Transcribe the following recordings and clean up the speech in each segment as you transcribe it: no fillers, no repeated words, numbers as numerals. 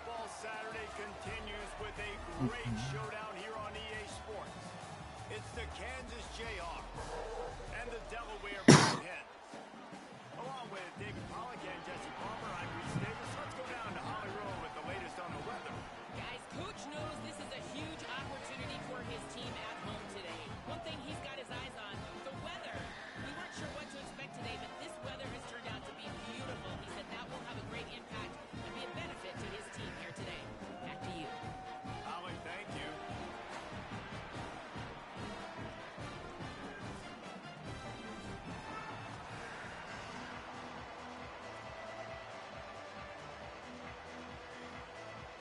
Football Saturday continues with a great showdown here on EA Sports. It's the Kansas Jayhawks and the Delaware Blue Hens. Along with David Pollack and Jesse Palmer, I'm Reese Davis. Let's go down to Ollie Rowe with the latest on the weather. Guys, Coach knows this is a huge opportunity for his team at home today. One thing he's got his eyes on, the weather. We weren't sure what to expect today, but this weather has turned out to be beautiful. He said that will have a great impact and be a benefit to his team here today. Back to you. Ollie, thank you.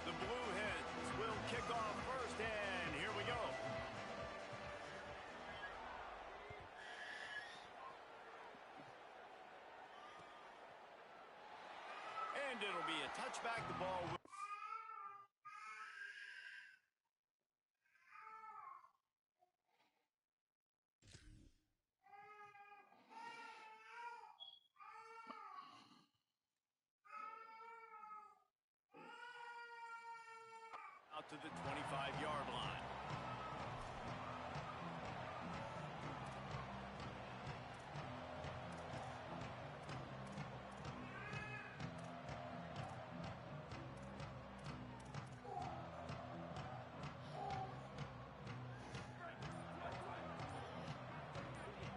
The Blue Hens will kick off first, and here we go. And it'll be a touchback. The ball will... out to the 25-yard line.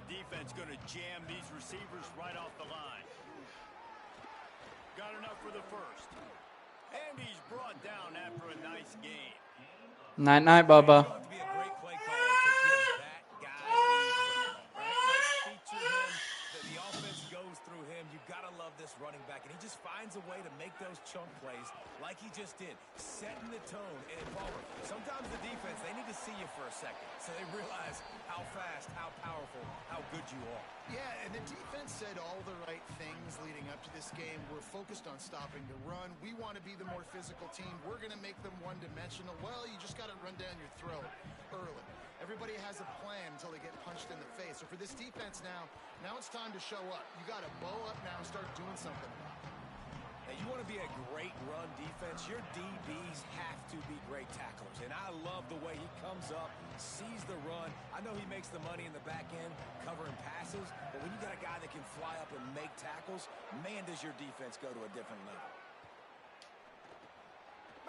Defense going to jam these receivers right off the line. Got enough for the first. And he's brought down after a nice game. Night, night, Bubba. To be a great play caller to give that guy the football, right? Like feature him, the offense goes through him. You gotta love this running back, and he just finds a way to make those chunk plays like he just did, setting the tone. And Palmer, sometimes the defense, they need to see you for a second so they realize how fast, how powerful, how good you are. Yeah, and the defense said all the right things leading up to this game. We're focused on stopping the run. We want to be the more physical team. We're going to make them one-dimensional. Well, you just got to run down your throat early. Everybody has a plan until they get punched in the face. So for this defense now it's time to show up. You got to bow up now and start doing something about it. Now, you want to be a great run defense, your DBs have to be great tacklers. And I love the way he comes up, sees the run. I know he makes the money in the back end covering passes, but when you got a guy that can fly up and make tackles, man, does your defense go to a different level.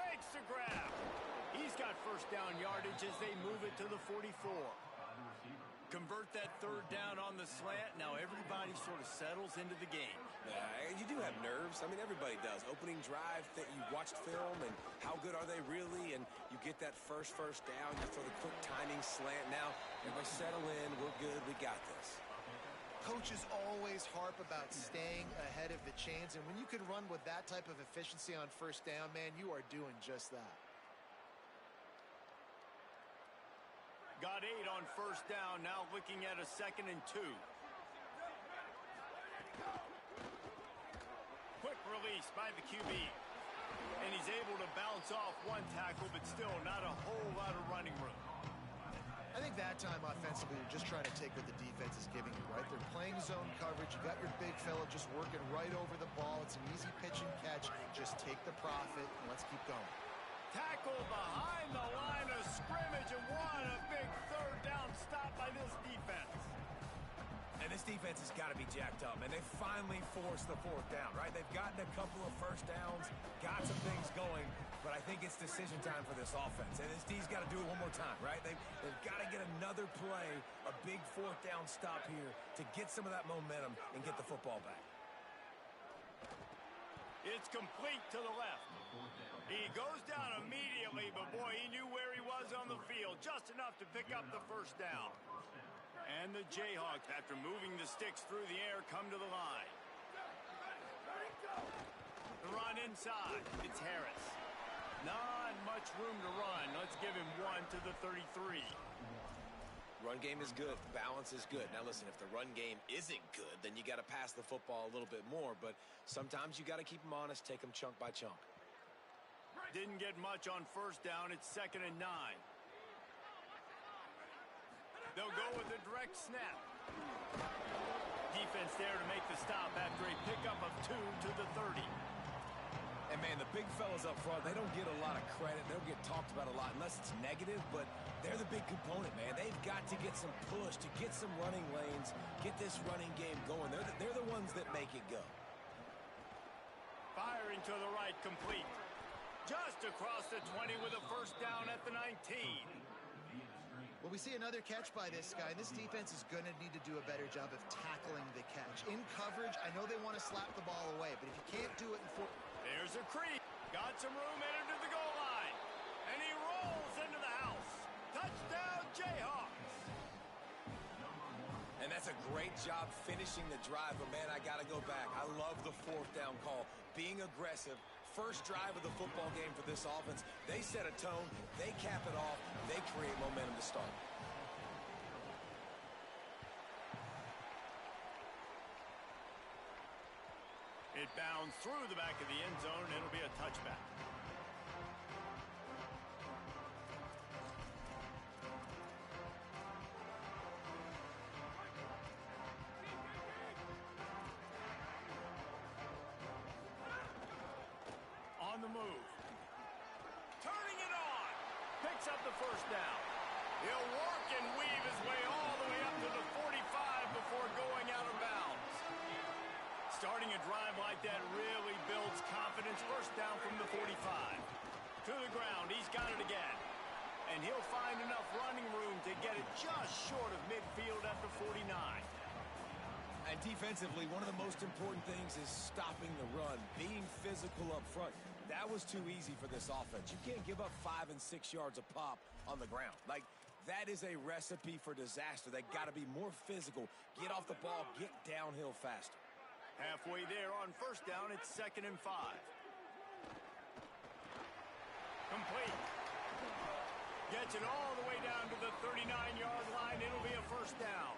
Makes the grab. He's got first down yardage as they move it to the 44. Convert that third down on the slant. Now everybody sort of settles into the game. You do have nerves. I mean, everybody does. Opening drive, you watched film, and how good are they really? And you get that first down. You throw the quick timing slant. Now, everybody settle in. We're good. We got this. Coaches always harp about staying ahead of the chains, and when you can run with that type of efficiency on first down, man, you are doing just that. Got 8 on first down, now looking at a 2nd and 2. Quick release by the QB. And he's able to bounce off one tackle, but still not a whole lot of running room. I think that time offensively, you're just trying to take what the defense is giving you, right? They're playing zone coverage. You got your big fella just working right over the ball. It's an easy pitch and catch. Just take the profit, and let's keep going. Tackle behind the line of scrimmage, and what a big third down stop by this defense. And this defense has got to be jacked up, and they finally forced the 4th down, right? They've gotten a couple of first downs, got some things going, but I think it's decision time for this offense. And this D's got to do it one more time, right? They've got to get another play, a big 4th down stop here to get some of that momentum and get the football back. It's complete to the left. He goes down immediately, but boy, he knew where he was on the field, just enough to pick up the first down. And the Jayhawks, after moving the sticks through the air, come to the line. The run inside. It's Harris. Not much room to run. Let's give him 1 to the 33. Run game is good. Balance is good. Now, listen, if the run game isn't good, then you got to pass the football a little bit more. But sometimes you got to keep them honest, take them chunk by chunk. Didn't get much on first down. It's 2nd and 9. They'll go with a direct snap. Defense there to make the stop after a pickup of 2 to the 30. And, man, the big fellas up front, they don't get a lot of credit. They don't get talked about a lot unless it's negative, but they're the big component, man. They've got to get some push, to get some running lanes, get this running game going. They're the ones that make it go. Firing to the right, complete. Just across the 20 with a first down at the 19. Well, we see another catch by this guy. This defense is going to need to do a better job of tackling the catch. In coverage, I know they want to slap the ball away, but if you can't do it in There's a creep. Got some room in to the goal line. And he rolls into the house. Touchdown, Jayhawks. And that's a great job finishing the drive, but, man, I got to go back. I love the fourth down call. Being aggressive. First drive of the football game for this offense. They set a tone. They cap it off. They create momentum to start. It bounds through the back of the end zone. It'll be a touchback. On the move. Turning it on. Picks up the first down. He'll work and weave his way all the way up to the 45 before going out of bounds. Starting a drive like that really builds confidence. First down from the 45. To the ground. He's got it again. And he'll find enough running room to get it just short of midfield at the 49. And defensively, one of the most important things is stopping the run, being physical up front. That was too easy for this offense. You can't give up 5 and 6 yards a pop on the ground. Like, that is a recipe for disaster. They got to be more physical. Get off the ball, get downhill faster. Halfway there on first down, it's 2nd and 5. Complete. Gets it all the way down to the 39-yard line. It'll be a first down.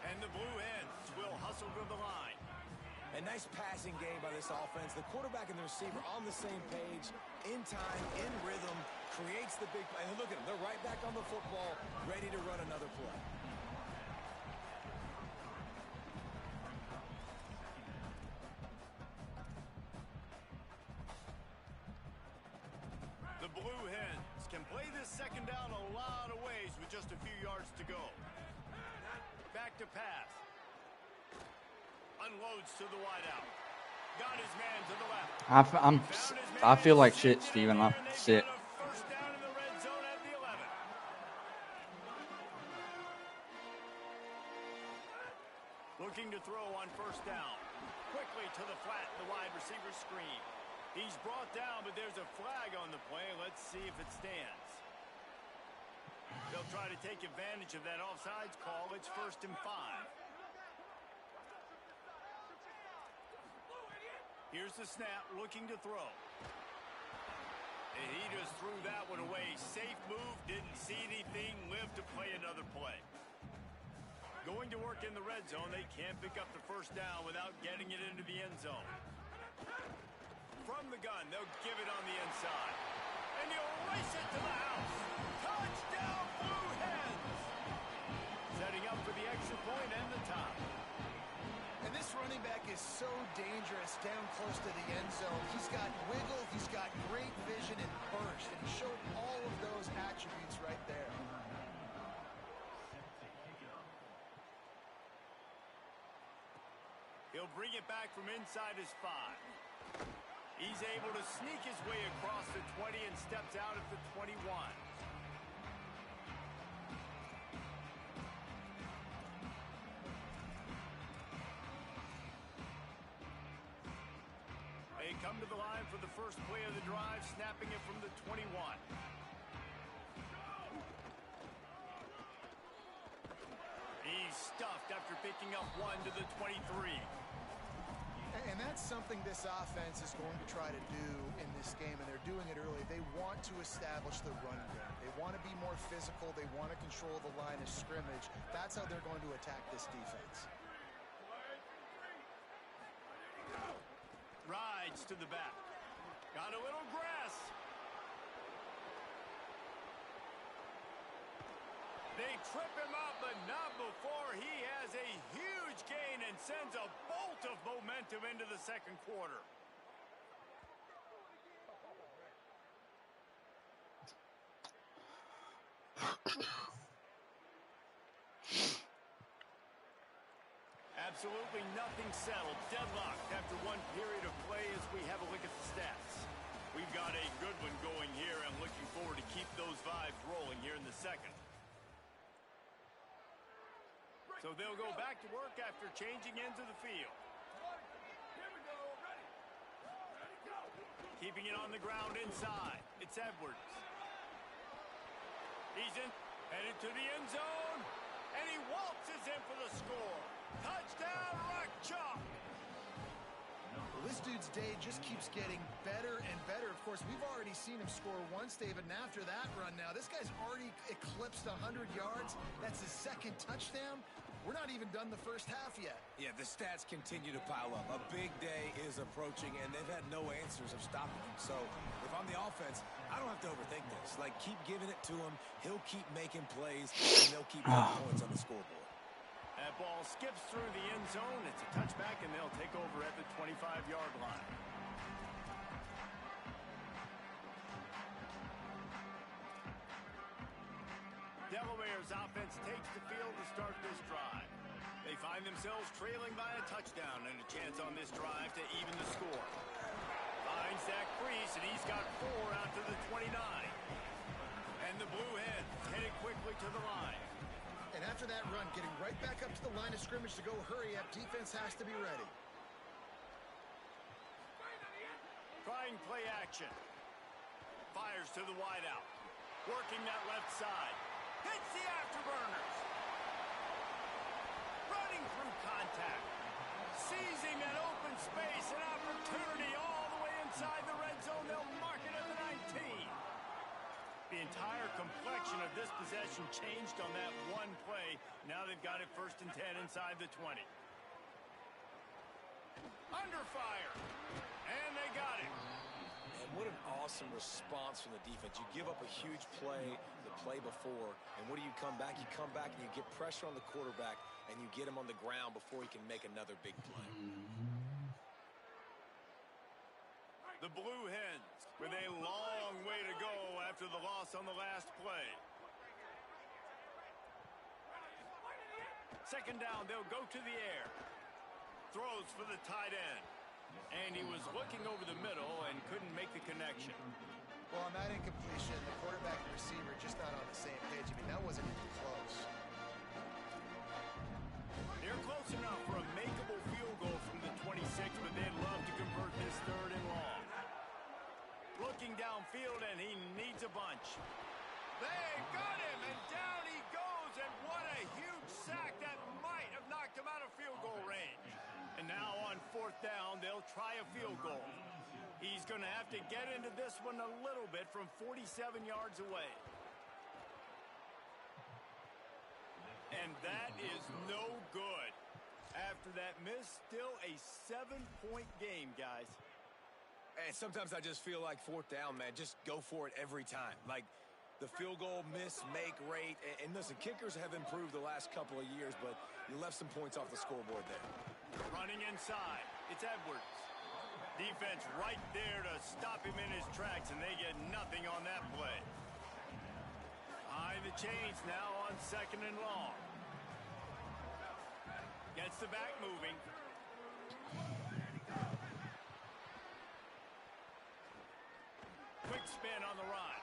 And the Blue Hens will hustle to the line. A nice passing game by this offense. The quarterback and the receiver on the same page, in time, in rhythm, creates the big play. And look at them. They're right back on the football, ready to run another play. The Blue Hens can play this second down a lot of ways with just a few yards to go. Back to pass. Unloads to the wideout. Got his man to the left. I feel like shit, Steven. I'm sick. First down in the red zone at the 11. Looking to throw on first down. Quickly to the flat, the wide receiver screen. He's brought down, but there's a flag on the play. Let's see if it stands. They'll try to take advantage of that offsides call. It's 1st and 5. Here's the snap, looking to throw. And he just threw that one away. Safe move, didn't see anything, lived to play another play. Going to work in the red zone, they can't pick up the first down without getting it into the end zone. From the gun, they'll give it on the inside. And he'll race it to the house. Touchdown, Blue Hens! Setting up for the extra point and the top. And this running back is so dangerous down close to the end zone. He's got wiggle, he's got great vision and burst, and he showed all of those attributes right there. He'll bring it back from inside his 5. He's able to sneak his way across the 20 and steps out at the 21. They come to the line for the first play of the drive, snapping it from the 21. He's stuffed after picking up 1 to the 23. And that's something this offense is going to try to do in this game, and they're doing it early. They want to establish the run game. They want to be more physical. They want to control the line of scrimmage. That's how they're going to attack this defense. Rides to the back. Got a little grass. They trip him up, but not before he has a huge gain and sends a bolt of momentum into the second quarter. Absolutely nothing settled. Deadlocked after one period of play as we have a look at the stats. We've got a good one going here. I'm looking forward to keep those vibes rolling here in the second. So they'll go back to work after changing ends of the field. Keeping it on the ground inside. It's Edwards. He's in, headed to the end zone, and he waltzes in for the score. Touchdown, Rock Chalk. Well, this dude's day just keeps getting better and better. Of course, we've already seen him score once, David, and after that run now, this guy's already eclipsed 100 yards. That's his second touchdown. We're not even done the first half yet. Yeah, the stats continue to pile up. A big day is approaching, and they've had no answers of stopping him. So if I'm the offense, I don't have to overthink this. Like, keep giving it to him. He'll keep making plays, and they'll keep putting points on the scoreboard. That ball skips through the end zone. It's a touchback, and they'll take over at the 25-yard line. Delaware's offense takes the field to start this drive. They find themselves trailing by a touchdown and a chance on this drive to even the score. Finds that crease, and he's got 4 out to the 29. And the Blue Hens headed quickly to the line. And after that run, getting right back up to the line of scrimmage to go hurry up, defense has to be ready. Trying play action. Fires to the wideout. Working that left side. Hits the afterburners. Running through contact. Seizing that open space, an opportunity all the way inside the red zone. They'll mark it at the 19. The entire complexion of this possession changed on that one play. Now they've got it 1st and 10 inside the 20. Under fire. And they got it. And what an awesome response from the defense. You give up a huge play the play before, and what do you come back? You come back and you get pressure on the quarterback, and you get him on the ground before he can make another big play. The Blue Hens with a long way to go after the loss on the last play. Second down, they'll go to the air. Throws for the tight end. And he was looking over the middle and couldn't make the connection. Well, on that incompletion, the quarterback and receiver just not on the same page. I mean, that wasn't even close. They're close enough for a makeable field goal from the 26, but they'd love to convert this 3rd and long. Looking downfield, and he needs a bunch. They got him, and down he goes, and what a huge sack that might have knocked him out of field goal range. And now on 4th down, they'll try a field goal. He's going to have to get into this one a little bit from 47 yards away. And that is no good. After that miss, still a 7-point game, guys. And sometimes I just feel like 4th down, man, just go for it every time. Like the field goal miss, make rate. And listen, kickers have improved the last couple of years, but you left some points off the scoreboard there. Running inside, it's Edwards. Defense right there to stop him in his tracks, and they get nothing on that play. High the chains now on 2nd and long. Gets the back moving. Quick spin on the run.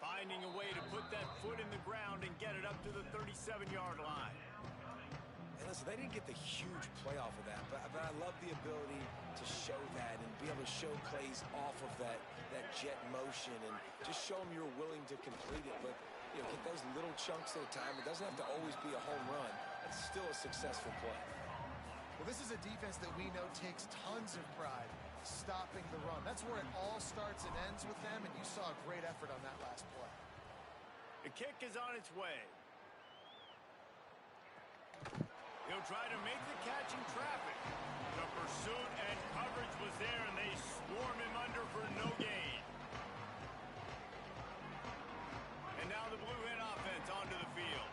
Finding a way to put that foot in the ground and get it up to the 37-yard line. And listen, they didn't get the huge play off of that, but I love the ability to show that and be able to show plays off of that jet motion and just show them you're willing to complete it. But, you know, get those little chunks at a time. It doesn't have to always be a home run. It's still a successful play. Well, this is a defense that we know takes tons of pride stopping the run. That's where it all starts and ends with them, and you saw a great effort on that last play. The kick is on its way. He'll try to make the catch in traffic. The pursuit and coverage was there, and they swarm him under for no gain. And now the Blue Hen offense onto the field.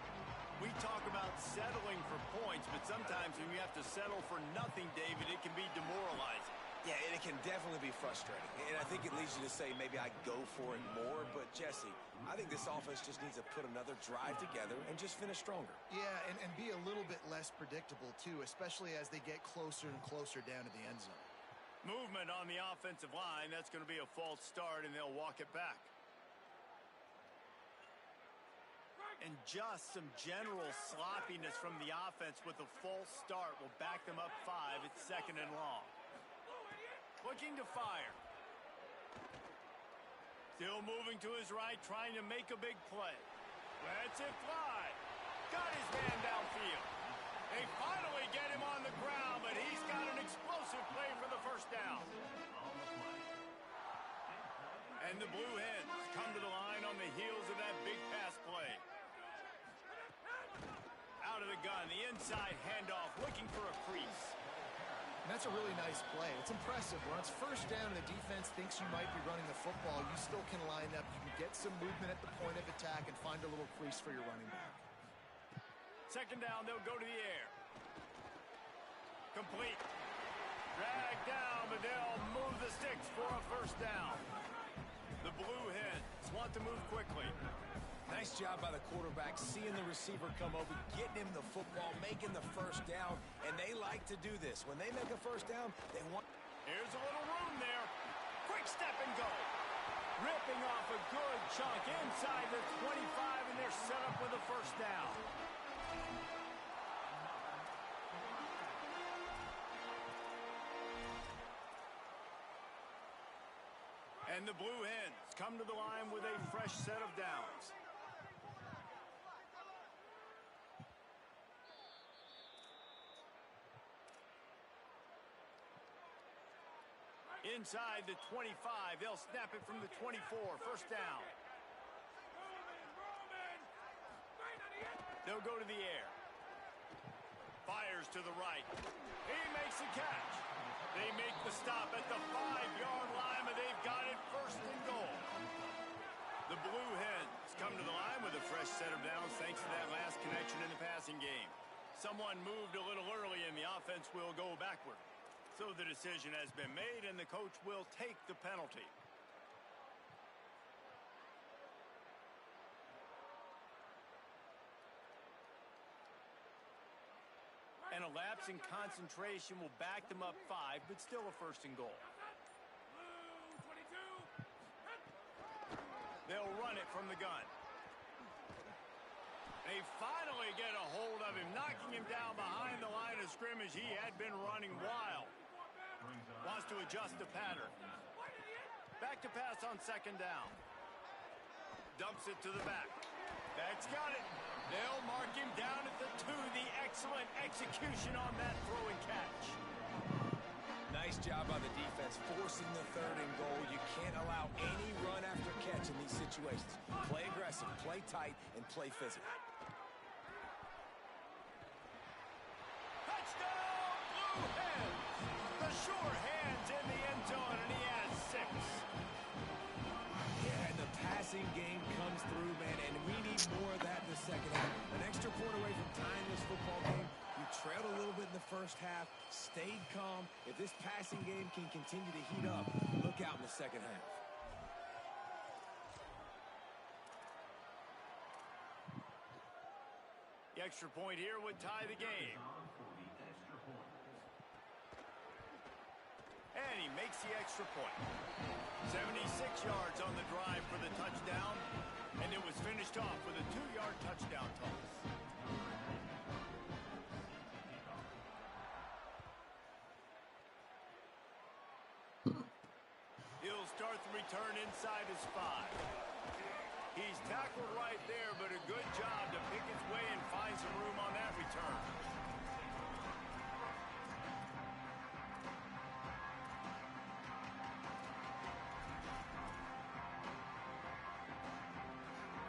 We talk about settling for points, but sometimes when you have to settle for nothing, David, it can be demoralizing. Yeah, and it can definitely be frustrating. And I think it leads you to say maybe I go for it more. But, Jesse, I think this offense just needs to put another drive together and just finish stronger. Yeah, and be a little bit less predictable, too, especially as they get closer and closer down to the end zone. Movement on the offensive line. That's going to be a false start, and they'll walk it back. And just some general sloppiness from the offense with a false start will back them up 5. It's 2nd and long. Looking to fire. Still moving to his right, trying to make a big play. Lets it fly. Got his man downfield. They finally get him on the ground, but he's got an explosive play for the first down. And the Blue Hens come to the line on the heels of that big pass play. Out of the gun, the inside handoff, looking for a crease. And that's a really nice play. It's impressive. When it's first down and the defense thinks you might be running the football, you still can line up. You can get some movement at the point of attack and find a little crease for your running back. 2nd down, they'll go to the air. Complete. Dragged down, but they'll move the sticks for a first down. The Blue Hens want to move quickly. Nice job by the quarterback, seeing the receiver come over, getting him the football, making the first down, and they like to do this. When they make a first down, they want... Here's a little room there. Quick step and go. Ripping off a good chunk inside the 25, and they're set up with a first down. And the Blue Hens come to the line with a fresh set of downs. Inside the 25, they'll snap it from the 24, first down. They'll go to the air. Fires to the right. He makes the catch. They make the stop at the 5-yard line, but they've got it 1st and goal. The Blue Hens come to the line with a fresh set of downs thanks to that last connection in the passing game. Someone moved a little early and the offense will go backward. So the decision has been made and the coach will take the penalty. And a lapse in concentration will back them up 5, but still a 1st and goal. They'll run it from the gun. They finally get a hold of him, knocking him down behind the line of scrimmage. He had been running wild. Wants to adjust the pattern. Back to pass on 2nd down. Dumps it to the back. That's got it. They'll mark him down at the 2. The excellent execution on that throw and catch. Nice job by the defense, forcing the 3rd and goal. You can't allow any run after catch in these situations. Play aggressive, play tight, and play physical. Touchdown, Blue Hens! The sure hands in the end zone, and he has 6. Yeah, and the passing game comes through, man, and we need more of that in the 2nd half. An extra point away from tying this football game. You trailed a little bit in the 1st half, stayed calm. If this passing game can continue to heat up, look out in the 2nd half. The extra point here would tie the game. And he makes the extra point. 76 yards on the drive for the touchdown, and it was finished off with a 2-yard touchdown toss. He'll start the return inside his 5. He's tackled right there, but a good job to pick his way and find some room on that return.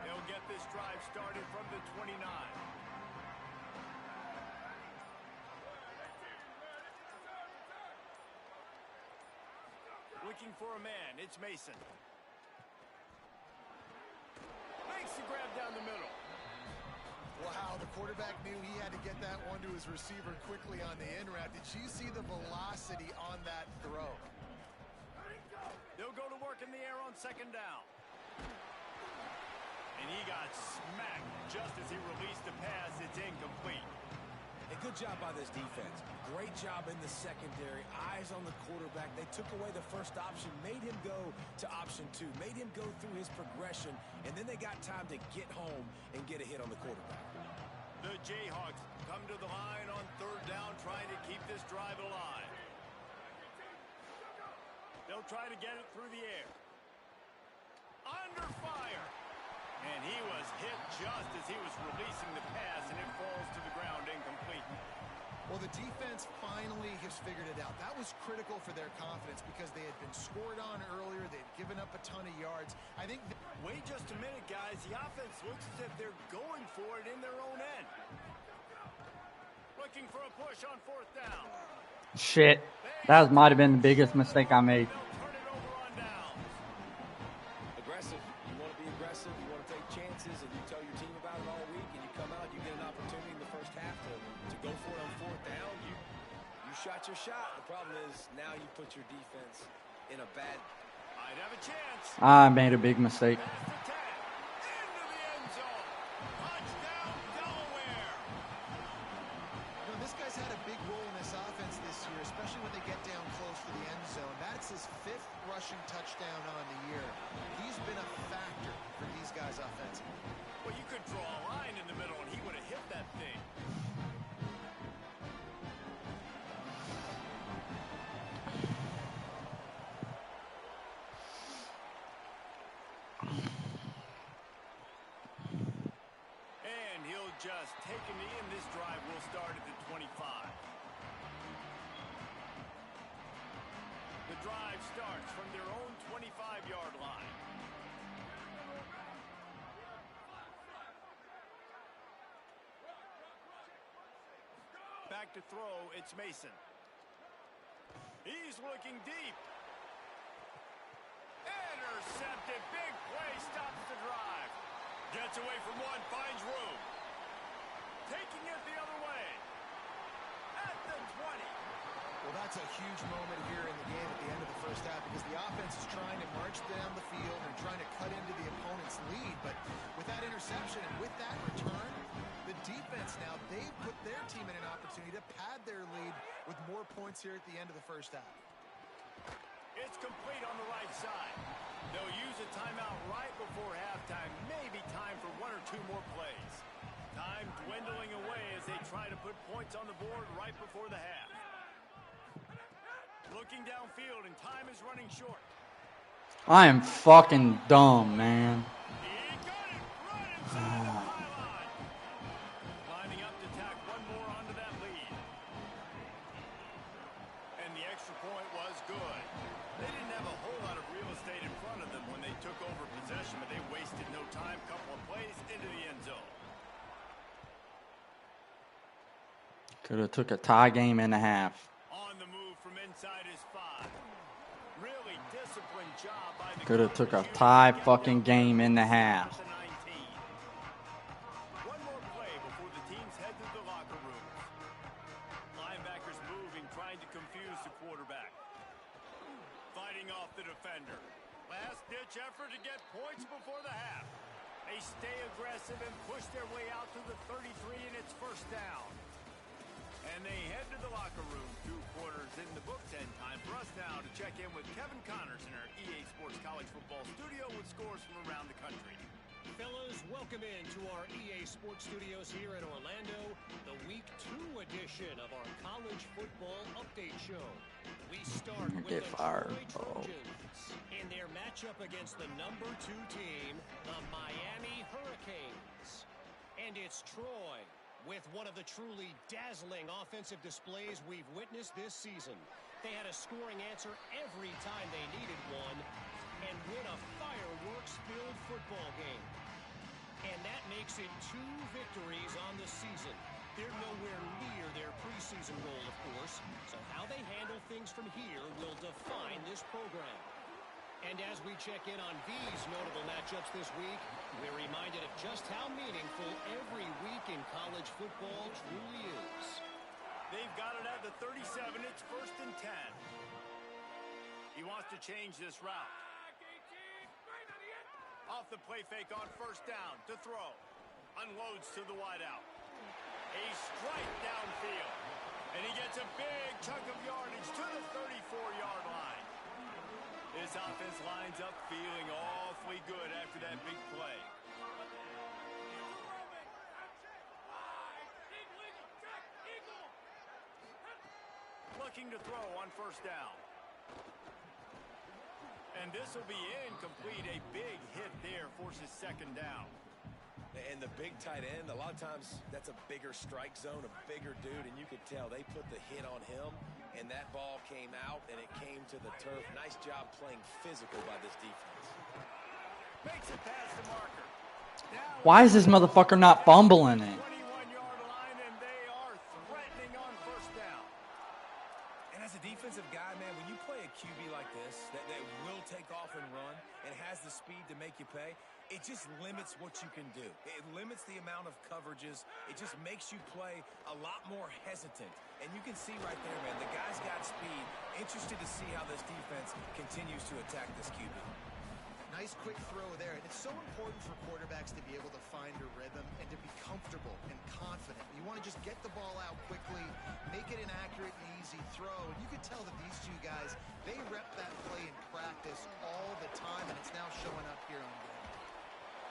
They'll get this drive started from the 29. Looking for a man, it's Mason. Makes the grab down the middle. Wow, the quarterback knew he had to get that one to his receiver quickly on the in route. Did you see the velocity on that throw? They'll go to work in the air on second down. And he got smacked just as he released the pass. It's incomplete. A good job by this defense. Great job in the secondary. Eyes on the quarterback. They took away the first option, made him go to option 2, made him go through his progression, and then they got time to get home and get a hit on the quarterback. The Jayhawks come to the line on third down, trying to keep this drive alive. They'll try to get it through the air. Under fire. And he was hit just as he was releasing the pass, and it falls to the ground incomplete. Well, the defense finally has figured it out. That was critical for their confidence because they had been scored on earlier. They had given up a ton of yards. I think... Wait just a minute, guys. The offense looks as if they're going for it in their own end. Looking for a push on fourth down. Shit. That might have been the biggest mistake I made. They'll turn it over on downs. Aggressive. You want to be aggressive. You want to take chances, and you tell your team about it all week, and you come out, you get an opportunity in the first half to go for it on fourth down. You shot your shot. The problem is now you put your defense in a bad... I'd have a chance. I made a big mistake. Pass attack. Into the end zone. Touchdown, Delaware. You know, this guy's had a big role in this offense this year, especially when they get down close to the end zone. That's his 5th rushing touchdown on the year. He's been a factor for these guys offensively. Well, you could draw a line in the middle, and he would have hit that thing. And he'll just take a knee, and this drive will start at the 25. The drive starts from their own 25-yard line. Back to throw, it's Mason. He's looking deep. Intercepted, big play, stops the drive. Gets away from one, finds room. Taking it the other way. At the 20. Well, that's a huge moment here in the game at the end of the first half because the offense is trying to march down the field and trying to cut into the opponent's lead. But with that interception and with that return, the defense now, they've put their team in an opportunity to pad their lead with more points here at the end of the first half. It's complete on the right side. They'll use a timeout right before halftime. Maybe time for 1 or 2 more plays. Time dwindling away as they try to put points on the board right before the half. Looking downfield, and time is running short. I am fucking dumb, man. He got it right inside the pylon. Lining up to tack one more onto that lead. And the extra point was good. They didn't have a whole lot of real estate in front of them when they took over possession, but they wasted no time. Couple of plays into the end zone. Could have took a tie game and a half. On the move from inside his 5. Really disciplined job by the Could have took a coverage tie unit. fucking game and a half. At the 19. One more play before the teams head to the locker rooms. Linebackers moving, trying to confuse the quarterback. Fighting off the defender. Last-ditch effort to get points before the half. They stay aggressive and push their way out to the 33, and it's first down. And they head to the locker room. 2 quarters in the books, and time for us now to check in with Kevin Connors in our EA Sports College Football Studio with scores from around the country. Fellas, welcome in to our EA Sports Studios here in Orlando, the Week 2 edition of our College Football Update Show. We start with Get the fired, Troy Trojans in their matchup against the number 2 team, the Miami Hurricanes. And it's Troy with one of the truly dazzling offensive displays we've witnessed this season. They had a scoring answer every time they needed one and win a fireworks-filled football game. And that makes it 2 victories on the season. They're nowhere near their preseason goal, of course, so how they handle things from here will define this program. And as we check in on these notable matchups this week, we're reminded of just how meaningful every week in college football truly is. They've got it at the 37. It's 1st and 10. He wants to change this route. Off the play fake on 1st down to throw. Unloads to the wideout. A strike downfield. And he gets a big chunk of yardage to the 34-yard line. This offense lines up feeling awfully good after that big play. Looking to throw on 1st down. And this will be incomplete. A big hit there forces 2nd down. And the big tight end, a lot of times that's a bigger strike zone, a bigger dude, and you could tell they put the hit on him, and that ball came out, and it came to the turf. Nice job playing physical by this defense. Makes it past the marker. Now Why is this motherfucker not fumbling it? 21-yard line, and they are threatening on 1st down. And as a defensive guy, man, when you play a QB like this, that will take off and run and has the speed to make you pay, it just limits what you can do. It limits the amount of coverages. It just makes you play a lot more hesitant. And you can see right there, man, the guy's got speed. Interested to see how this defense continues to attack this QB. Nice quick throw there. And it's so important for quarterbacks to be able to find a rhythm and to be comfortable and confident. You want to just get the ball out quickly, make it an accurate and easy throw. And you can tell that these two guys, they rep that play in practice all the time, and it's now showing up here on game.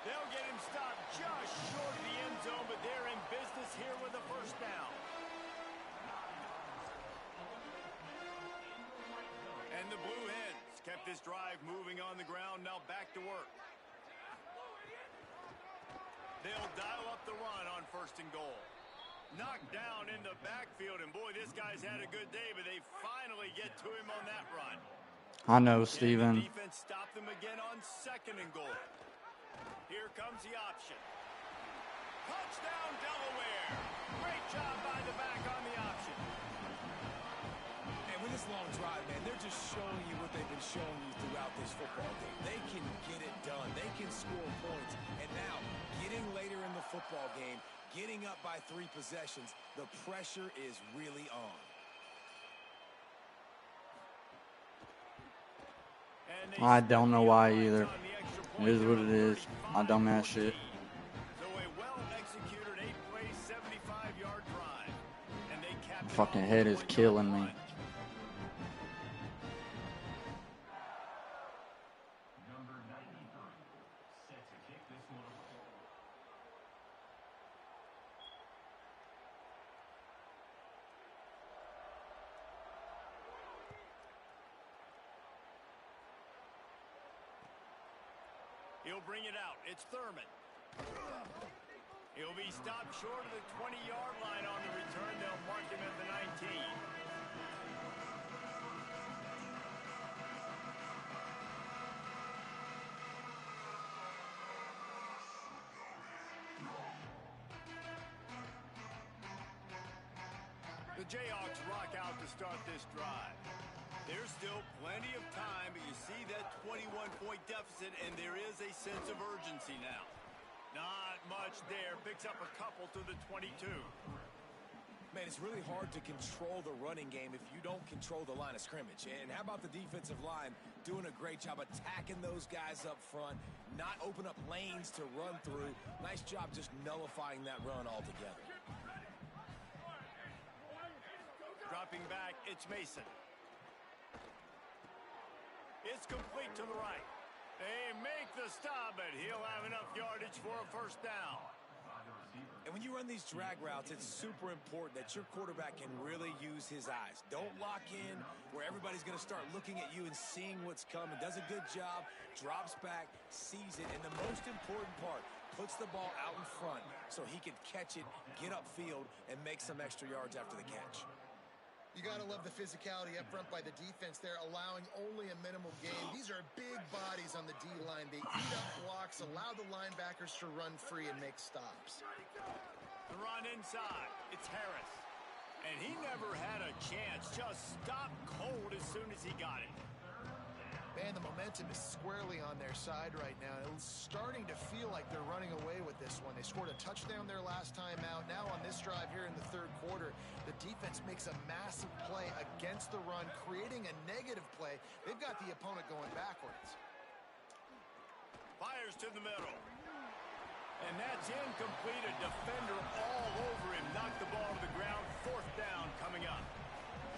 They'll get him stopped just short of the end zone, but they're in business here with a 1st down. And the Blue Hens kept this drive moving on the ground, now back to work. They'll dial up the run on 1st and goal. Knocked down in the backfield, and boy, this guy's had a good day, but they finally get to him on that run. I know, Steven. The defense stopped them again on 2nd and goal. Here comes the option. Touchdown, Delaware. Great job by the back on the option. And with this long drive, man, they're just showing you what they've been showing you throughout this football game. They can get it done. They can score points. And now, getting later in the football game, getting up by 3 possessions, the pressure is really on. I don't know why either. It is what it is. My dumbass shit. So a well-executed 8-play, 75-yard drive. And they capped it Fucking off head with is a killing yard me. run. He'll bring it out. It's Thurman. He'll be stopped short of the 20-yard line on the return. They'll mark him at the 19. The Jayhawks rock out to start this drive. There's still plenty of time, but you see that 21-point deficit, and there is a sense of urgency now. Not much there. Picks up a couple to the 22. Man, it's really hard to control the running game if you don't control the line of scrimmage. And how about the defensive line doing a great job attacking those guys up front, not open up lanes to run through. Nice job just nullifying that run altogether. Dropping back, it's Mason. It's complete to the right. They make the stop, but he'll have enough yardage for a 1st down. And when you run these drag routes, it's super important that your quarterback can really use his eyes. Don't lock in where everybody's going to start looking at you and seeing what's coming. Does a good job, drops back, sees it, and the most important part, puts the ball out in front so he can catch it, get upfield, and make some extra yards after the catch. You got to love the physicality up front by the defense there, allowing only a minimal gain. These are big bodies on the D-line. They eat up blocks, allow the linebackers to run free and make stops. The run inside. It's Harris. And he never had a chance. Just stopped cold as soon as he got it. Man, the momentum is squarely on their side right now. It's starting to feel like they're running away with this one. They scored a touchdown their last time out. Now on this drive here in the third quarter, the defense makes a massive play against the run, creating a negative play. They've got the opponent going backwards. Fires to the middle. And that's incomplete. A defender all over him. Knocked the ball to the ground. Fourth down coming up.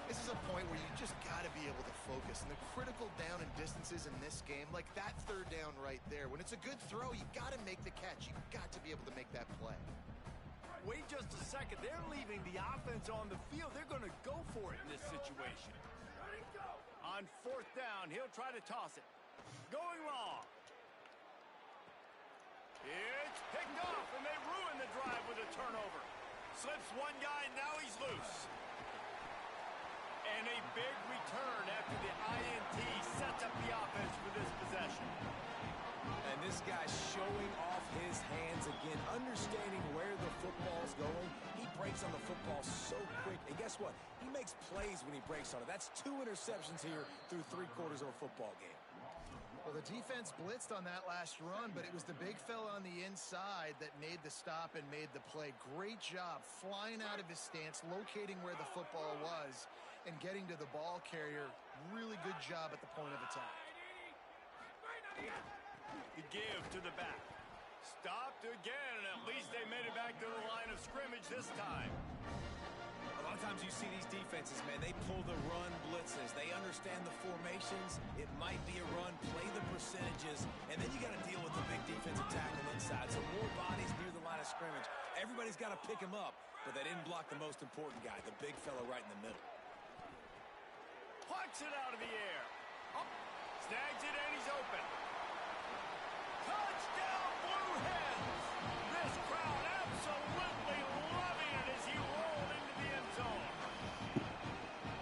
This is a point where you just got to be able to focus. And the critical down and distances in this game, like that third down right there, when it's a good throw, you got to make the catch. You've got to be able to make that play. Wait just a second. They're leaving the offense on the field. They're going to go for it in this situation. On fourth down, he'll try to toss it. Going long. It's picked off, and they ruin the drive with a turnover. Slips one guy, now he's loose. And a big return after the INT sets up the offense for this possession. And this guy's showing off his hands again, understanding where the football's going. He breaks on the football so quick. And guess what? He makes plays when he breaks on it. That's 2 interceptions here through 3 quarters of a football game. Well, the defense blitzed on that last run, but it was the big fella on the inside that made the stop and made the play. Great job flying out of his stance, locating where the football was, and getting to the ball carrier. Really good job at the point of attack. The give to the back. Stopped again, and at least they made it back to the line of scrimmage this time. A lot of times you see these defenses, man, they pull the run blitzes. They understand the formations. It might be a run, play the percentages, and then you got to deal with the big defensive tackle inside. So more bodies near the line of scrimmage. Everybody's got to pick him up, but they didn't block the most important guy, the big fella right in the middle. Plucks it out of the air. Oh, snags it, and he's open. Touchdown, Blue Hens! This crowd absolutely loving it as he rolled into the end zone.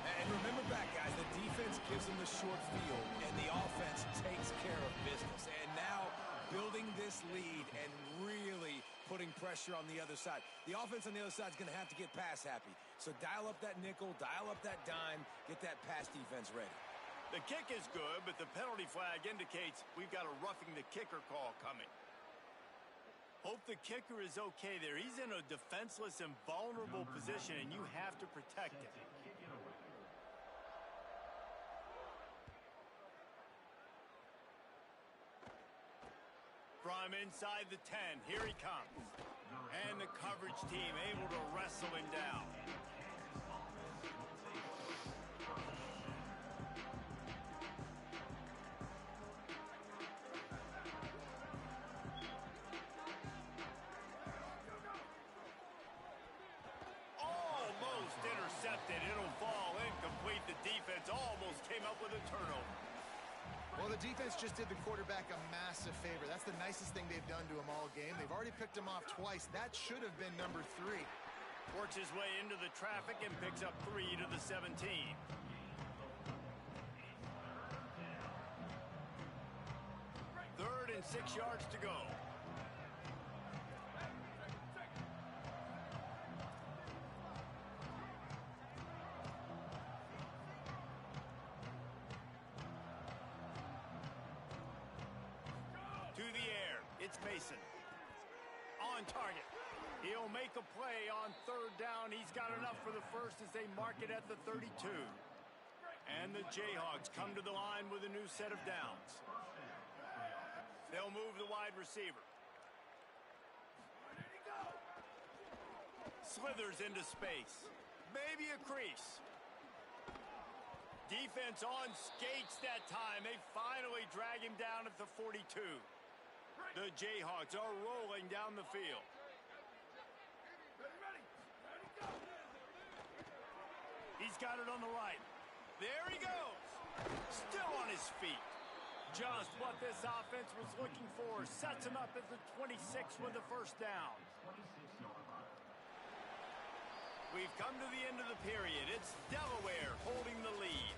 And remember back, guys, the defense gives them the short field, and the offense takes care of business. And now building this lead and really putting pressure on the other side. The offense on the other side is going to have to get pass happy. So dial up that nickel, dial up that dime, get that pass defense ready. The kick is good, but the penalty flag indicates we've got a roughing the kicker call coming. Hope the kicker is okay there. He's in a defenseless and vulnerable position, and you have to protect him. From inside the 10, here he comes. And the coverage team able to wrestle him down. Almost intercepted. It'll fall incomplete. The defense almost came up with a turnover. Well, the defense just did the quarterback a massive favor. That's the nicest thing they've done to him all game. They've already picked him off twice. That should have been number 3. Works his way into the traffic and picks up 3 to the 17. 3rd and 6 yards to go. To the air, it's Mason. On target. He'll make a play on 3rd down. He's got enough for the first as they mark it at the 32. And the Jayhawks come to the line with a new set of downs. They'll move the wide receiver. Slithers into space. Maybe a crease. Defense on skates that time. They finally drag him down at the 42. The Jayhawks are rolling down the field. He's got it on the right. There he goes. Still on his feet. Just what this offense was looking for. Sets him up at the 26 with the first down. We've come to the end of the period. It's Delaware holding the lead.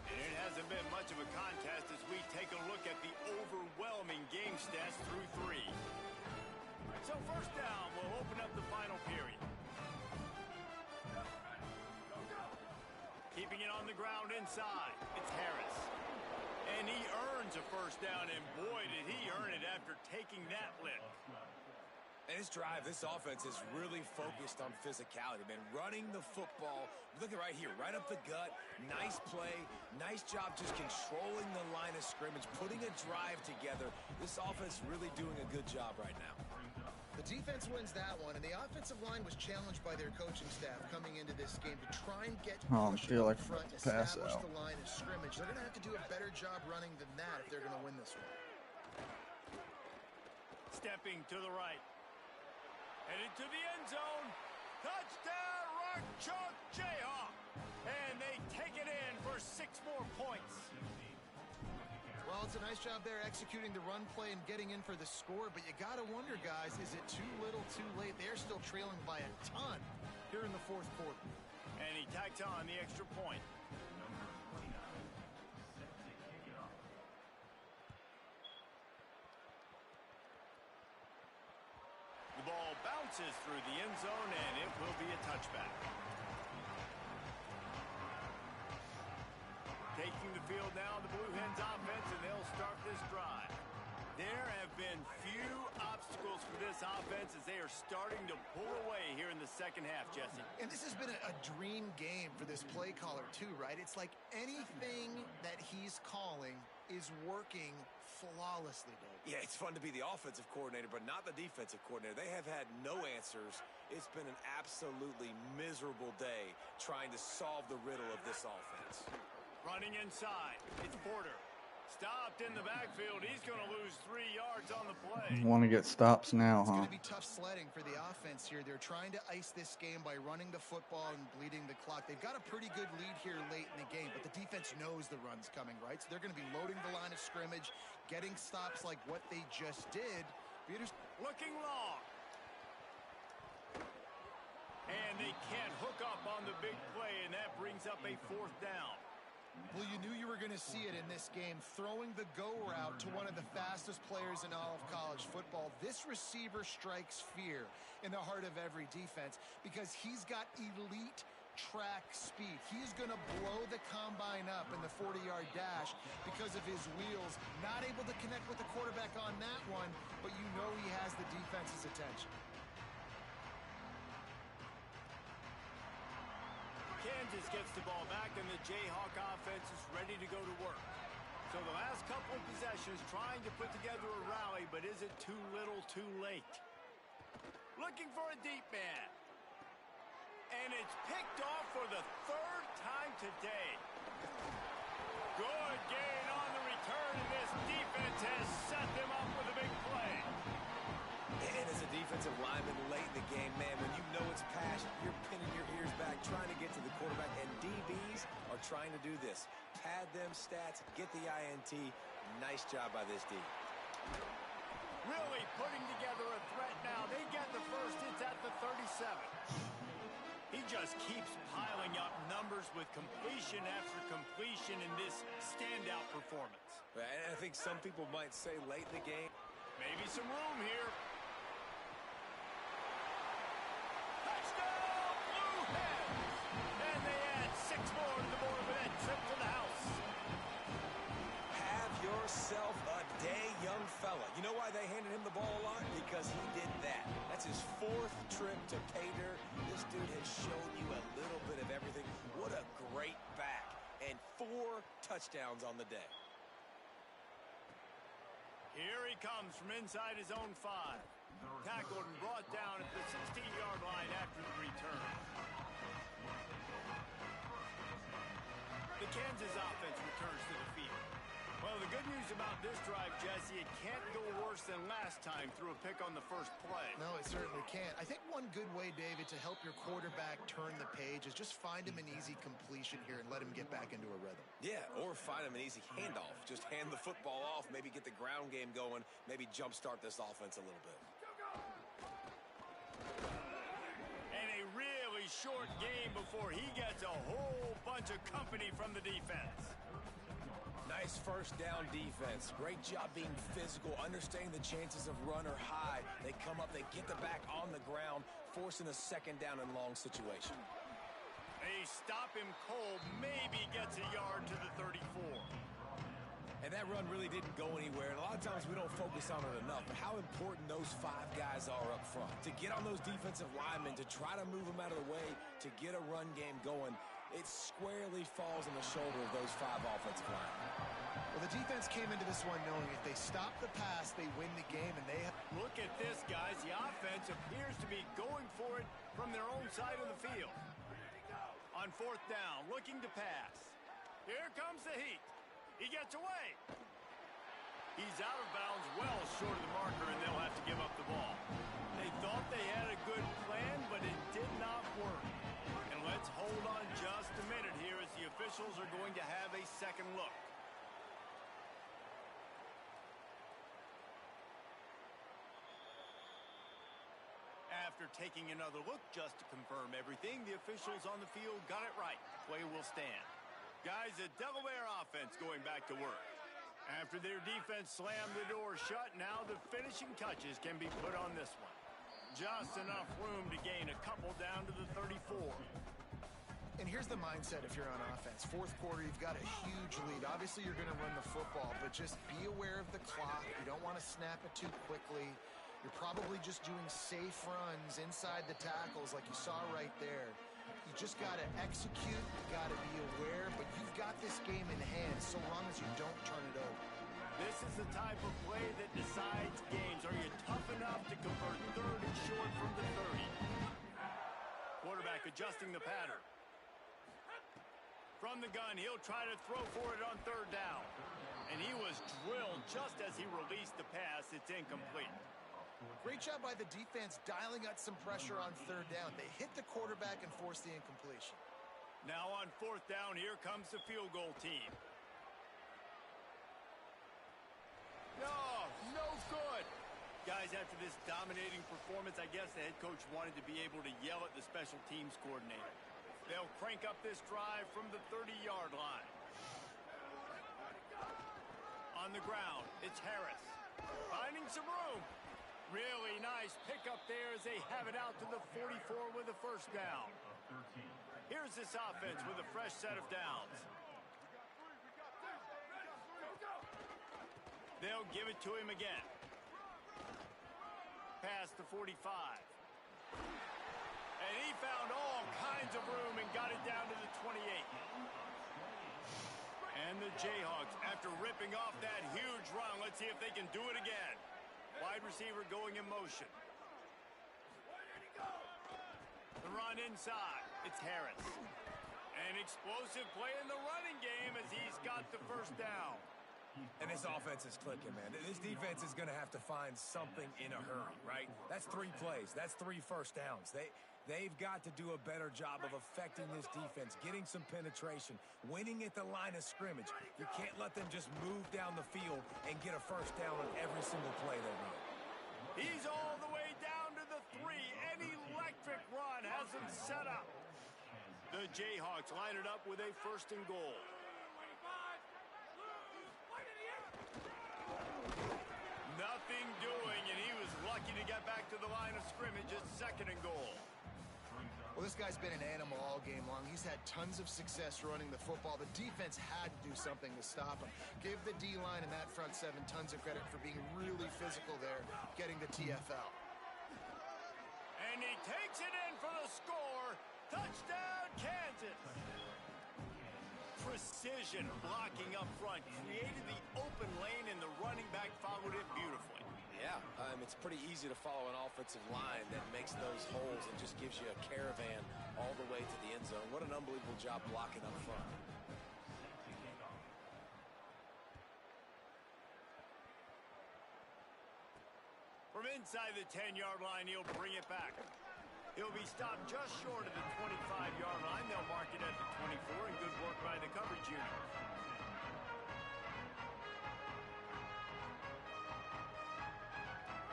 And it hasn't been much of a contest as we take a look at the overwhelming game stats through 3. So first down will open up the final period. Keeping it on the ground inside. It's Harris. And he earns a first down, and boy, did he earn it after taking that lick. And this drive, this offense is really focused on physicality, man. Running the football, look at right here, right up the gut. Nice play, nice job just controlling the line of scrimmage, putting a drive together. This offense really doing a good job right now. The defense wins that one, and the offensive line was challenged by their coaching staff coming into this game to try and get I pushing feel up like front, pass establish out. the line of scrimmage. They're going to have to do a better job running than that if they're going to win this one. Stepping to the right. Headed to the end zone. Touchdown, Rock Chalk Jayhawk. And they take it in for 6 more points. Well, it's a nice job there executing the run play and getting in for the score, but you got to wonder, guys, is it too little, too late? They're still trailing by a ton here in the fourth quarter. And he tacks on the extra point. The ball bounces through the end zone, and it will be a touchback. Taking the field now, the Blue Hens offense, and they'll start this drive. There have been few obstacles for this offense as they are starting to pull away here in the second half, Jesse. And this has been a dream game for this play caller, too, right? It's like anything that he's calling is working flawlessly, Dave. Yeah, it's fun to be the offensive coordinator, but not the defensive coordinator. They have had no answers. It's been an absolutely miserable day trying to solve the riddle of this offense. Running inside, it's Porter. Stopped in the backfield. He's going to lose 3 yards on the play. Want to get stops now, It's huh? going to be tough sledding for the offense here. They're trying to ice this game by running the football and bleeding the clock. They've got a pretty good lead here late in the game, but the defense knows the run's coming, right? So they're going to be loading the line of scrimmage, getting stops like what they just did. Looking long. And they can't hook up on the big play, and that brings up a 4th down. Well, you knew you were going to see it in this game, throwing the go route to one of the fastest players in all of college football. This receiver strikes fear in the heart of every defense because he's got elite track speed. He's going to blow the combine up in the 40-yard dash because of his wheels. Not able to connect with the quarterback on that one, but you know he has the defense's attention. Kansas gets the ball back, and the Jayhawk offense is ready to go to work. So the last couple of possessions trying to put together a rally, but is it too little, too late? Looking for a deep man. And it's picked off for the 3rd time today. Good gain on the return, and this defense has set them up with a big play. And as a defensive lineman late in the game, man, when you know it's passion, you're pinning your ears back, trying to get to the quarterback, and DBs are trying to do this. Pad them stats, get the INT. Nice job by this D. Really putting together a threat now. They get the first. It's at the 37. He just keeps piling up numbers with completion after completion in this standout performance. And I think some people might say late in the game, maybe some room here. Touchdown, Blue Hens! And they add 6 more to the board with that trip to the house. have yourself a day, young fella. You know why they handed him the ball a lot? Because he did that. That's his 4th trip to pay dirt. This dude has shown you a little bit of everything. What a great back. And 4 touchdowns on the day. Here he comes from inside his own 5. Tackled and brought down at the 16-yard line after the return. The Kansas offense returns to the field. Well, the good news about this drive, Jesse, it can't go worse than last time through a pick on the first play. No, it certainly can't. I think one good way, David, to help your quarterback turn the page is just find him an easy completion here and let him get back into a rhythm. Yeah, or find him an easy handoff. Just hand the football off, maybe get the ground game going, maybe jumpstart this offense a little bit. And a really short game before he gets a whole bunch of company from the defense. Nice first down defense. Great job being physical, understanding the chances of run are high. They come up, they get the back on the ground, forcing a 2nd down and long situation. They stop him cold, maybe gets a yard to the 34. And that run really didn't go anywhere. And a lot of times we don't focus on it enough. But how important those 5 guys are up front. To get on those defensive linemen, to try to move them out of the way, to get a run game going, it squarely falls on the shoulder of those 5 offensive linemen. Well, the defense came into this one knowing if they stop the pass, they win the game, and they have... Look at this, guys. The offense appears to be going for it from their own side of the field. On 4th down, looking to pass. Here comes the heat. He gets away. He's out of bounds well short of the marker, and they'll have to give up the ball. They thought they had a good plan, but it did not work. And let's hold on just a minute here as the officials are going to have a second look. After taking another look just to confirm everything, the officials on the field got it right. Play will stand. Guys, the Delaware offense going back to work. After their defense slammed the door shut, now the finishing touches can be put on this one. Just enough room to gain a couple down to the 34. And here's the mindset if you're on offense. 4th quarter, you've got a huge lead. Obviously, you're going to run the football, but just be aware of the clock. You don't want to snap it too quickly. You're probably just doing safe runs inside the tackles like you saw right there. You just got to execute, you got to be aware, but you've got this game in hand so long as you don't turn it over. This is the type of play that decides games. Are you tough enough to convert 3rd and short from the 30? Quarterback adjusting the pattern. From the gun, he'll try to throw for it on 3rd down. And he was drilled just as he released the pass. It's incomplete. Great job by the defense dialing out some pressure on 3rd down. They hit the quarterback and forced the incompletion. Now on 4th down, here comes the field goal team. No good. Guys, after this dominating performance, I guess the head coach wanted to be able to yell at the special teams coordinator. They'll crank up this drive from the 30-yard line. On the ground, it's Harris. Finding some room. Really nice pickup there as they have it out to the 44 with a 1st down. Here's this offense with a fresh set of downs. They'll give it to him again. Past the 45. And he found all kinds of room and got it down to the 28. And the Jayhawks, after ripping off that huge run, let's see if they can do it again. Wide receiver going in motion. The run inside. It's Harris. An explosive play in the running game as he's got the 1st down. And this offense is clicking, man. This defense is going to have to find something in a hurry, right? That's 3 plays. That's 3 1st downs. They've got to do a better job of affecting this defense, getting some penetration, winning at the line of scrimmage. You can't let them just move down the field and get a 1st down on every single play they run. He's all the way down to the 3. An electric run has him set up. The Jayhawks line it up with a 1st and goal. Nothing doing, and he was lucky to get back to the line of scrimmage at 2nd and goal. Well, this guy's been an animal all game long. He's had tons of success running the football. The defense had to do something to stop him. Give the D-line and that front 7 tons of credit for being really physical there, getting the TFL. And he takes it in for the score. Touchdown, Kansas. Precision blocking up front created the open lane, and the running back followed it beautifully. Yeah, it's pretty easy to follow an offensive line that makes those holes and just gives you a caravan all the way to the end zone. What an unbelievable job blocking up front. From inside the 10-yard line, he'll bring it back. He'll be stopped just short of the 25-yard line. They'll mark it at the 24, and good work by the coverage unit.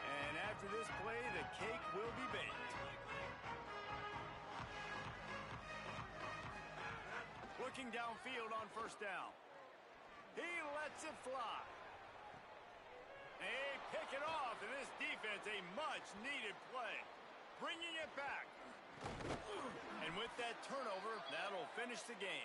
And after this play, the cake will be baked. Looking downfield on 1st down. He lets it fly. They pick it off, and this defense, a much-needed play. Bringing it back. And with that turnover, that'll finish the game.